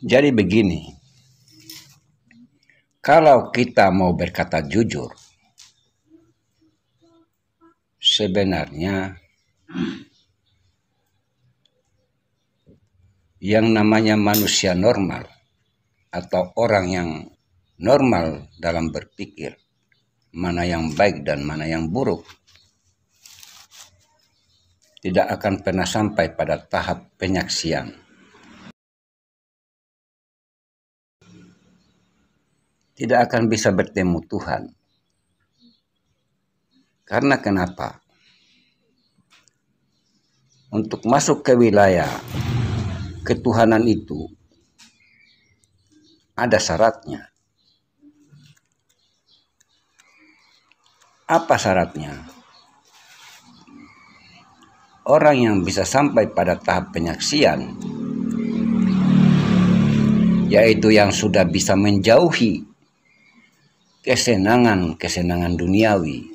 Jadi begini, kalau kita mau berkata jujur, sebenarnya yang namanya manusia normal atau orang yang normal dalam berpikir, mana yang baik dan mana yang buruk, tidak akan pernah sampai pada tahap penyaksian. Tidak akan bisa bertemu Tuhan. Karena kenapa? Untuk masuk ke wilayah ketuhanan itu ada syaratnya. Apa syaratnya? Orang yang bisa sampai pada tahap penyaksian, yaitu yang sudah bisa menjauhi kesenangan duniawi,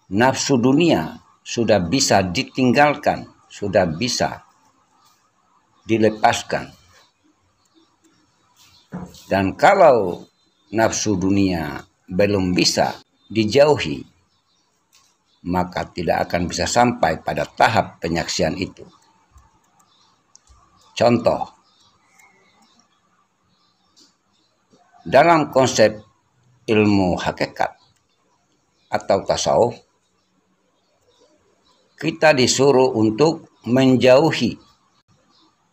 nafsu dunia sudah bisa ditinggalkan, sudah bisa dilepaskan. Dan kalau nafsu dunia belum bisa dijauhi, maka tidak akan bisa sampai pada tahap penyaksian itu. Contoh, dalam konsep ilmu hakikat atau tasawuf, kita disuruh untuk menjauhi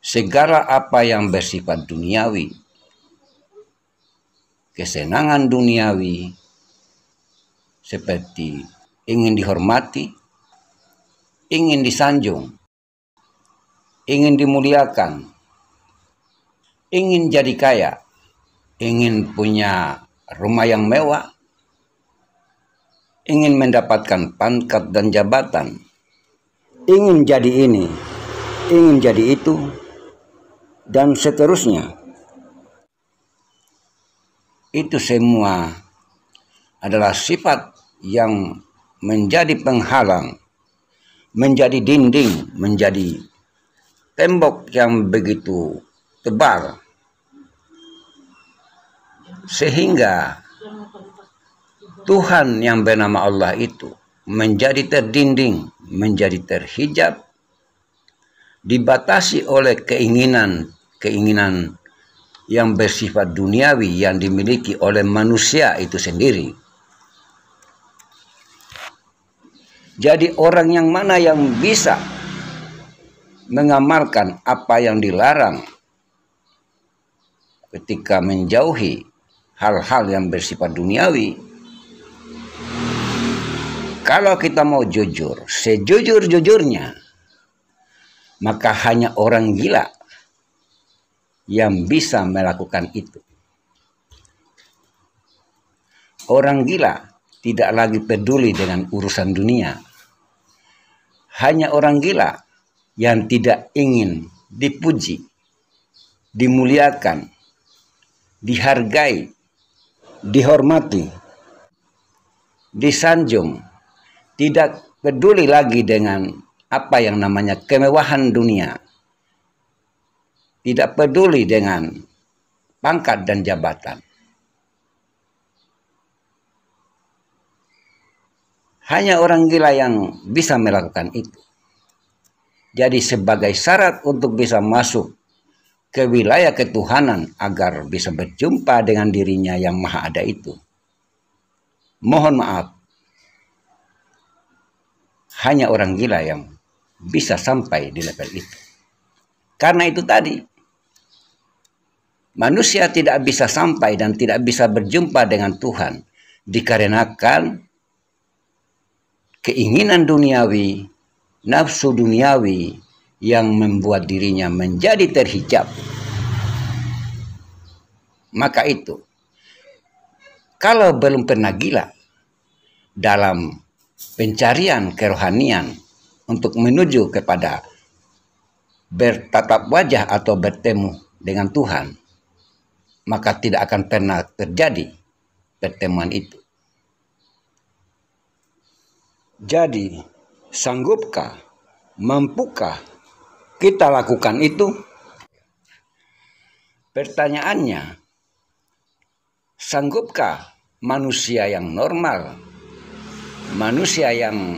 segala apa yang bersifat duniawi, kesenangan duniawi, seperti ingin dihormati, ingin disanjung, ingin dimuliakan, ingin jadi kaya, ingin punya rumah yang mewah, ingin mendapatkan pangkat dan jabatan, ingin jadi ini, ingin jadi itu, dan seterusnya. Itu semua adalah sifat yang menjadi penghalang, menjadi dinding, menjadi tembok yang begitu tebal, sehingga Tuhan yang bernama Allah itu menjadi terdinding, menjadi terhijab, dibatasi oleh keinginan yang bersifat duniawi yang dimiliki oleh manusia itu sendiri. Jadi orang yang mana yang bisa mengamalkan apa yang dilarang ketika menjauhi hal-hal yang bersifat duniawi, kalau kita mau jujur, sejujur-jujurnya, maka hanya orang gila yang bisa melakukan itu. Orang gila tidak lagi peduli dengan urusan dunia. Hanya orang gila yang tidak ingin dipuji, dimuliakan, dihargai, dihormati, disanjung, tidak peduli lagi dengan apa yang namanya kemewahan dunia, tidak peduli dengan pangkat dan jabatan. Hanya orang gila yang bisa melakukan itu. Jadi sebagai syarat untuk bisa masuk ke wilayah ketuhanan agar bisa berjumpa dengan dirinya yang maha ada itu, mohon maaf, hanya orang gila yang bisa sampai di level itu. Karena itu tadi, manusia tidak bisa sampai dan tidak bisa berjumpa dengan Tuhan dikarenakan keinginan duniawi, nafsu duniawi yang membuat dirinya menjadi terhijab. Maka itu, kalau belum pernah gila dalam pencarian kerohanian untuk menuju kepada bertatap wajah atau bertemu dengan Tuhan, maka tidak akan pernah terjadi pertemuan itu. Jadi, sanggupkah, mampukah kita lakukan itu? Pertanyaannya, sanggupkah manusia yang normal, manusia yang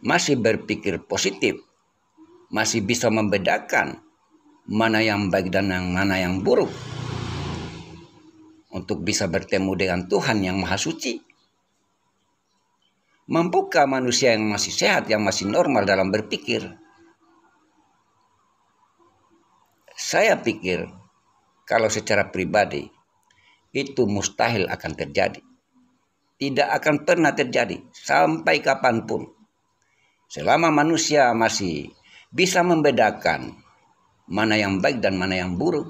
masih berpikir positif, masih bisa membedakan mana yang baik dan mana yang buruk, untuk bisa bertemu dengan Tuhan yang Maha Suci? Mampukah manusia yang masih sehat, yang masih normal dalam berpikir? Saya pikir kalau secara pribadi itu mustahil akan terjadi. Tidak akan pernah terjadi sampai kapanpun. Selama manusia masih bisa membedakan mana yang baik dan mana yang buruk,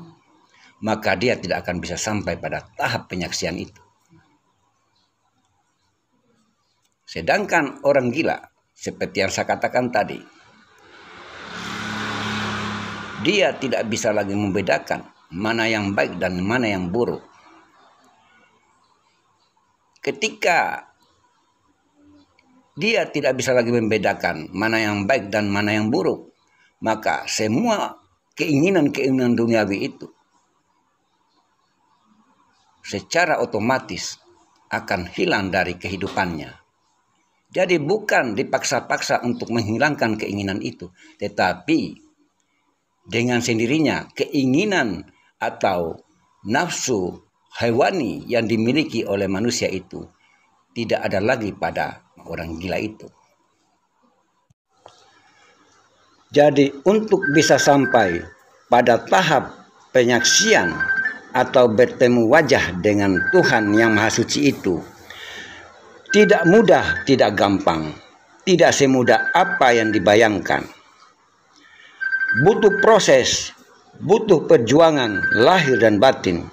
maka dia tidak akan bisa sampai pada tahap penyaksian itu. Sedangkan orang gila, seperti yang saya katakan tadi, dia tidak bisa lagi membedakan mana yang baik dan mana yang buruk. Ketika dia tidak bisa lagi membedakan mana yang baik dan mana yang buruk, maka semua keinginan-keinginan duniawi itu secara otomatis akan hilang dari kehidupannya. Jadi bukan dipaksa-paksa untuk menghilangkan keinginan itu, tetapi dengan sendirinya keinginan atau nafsu hewani yang dimiliki oleh manusia itu tidak ada lagi pada orang gila itu. Jadi untuk bisa sampai pada tahap penyaksian atau bertemu wajah dengan Tuhan yang Maha Suci itu tidak mudah, tidak gampang, tidak semudah apa yang dibayangkan. Butuh proses, butuh perjuangan lahir dan batin.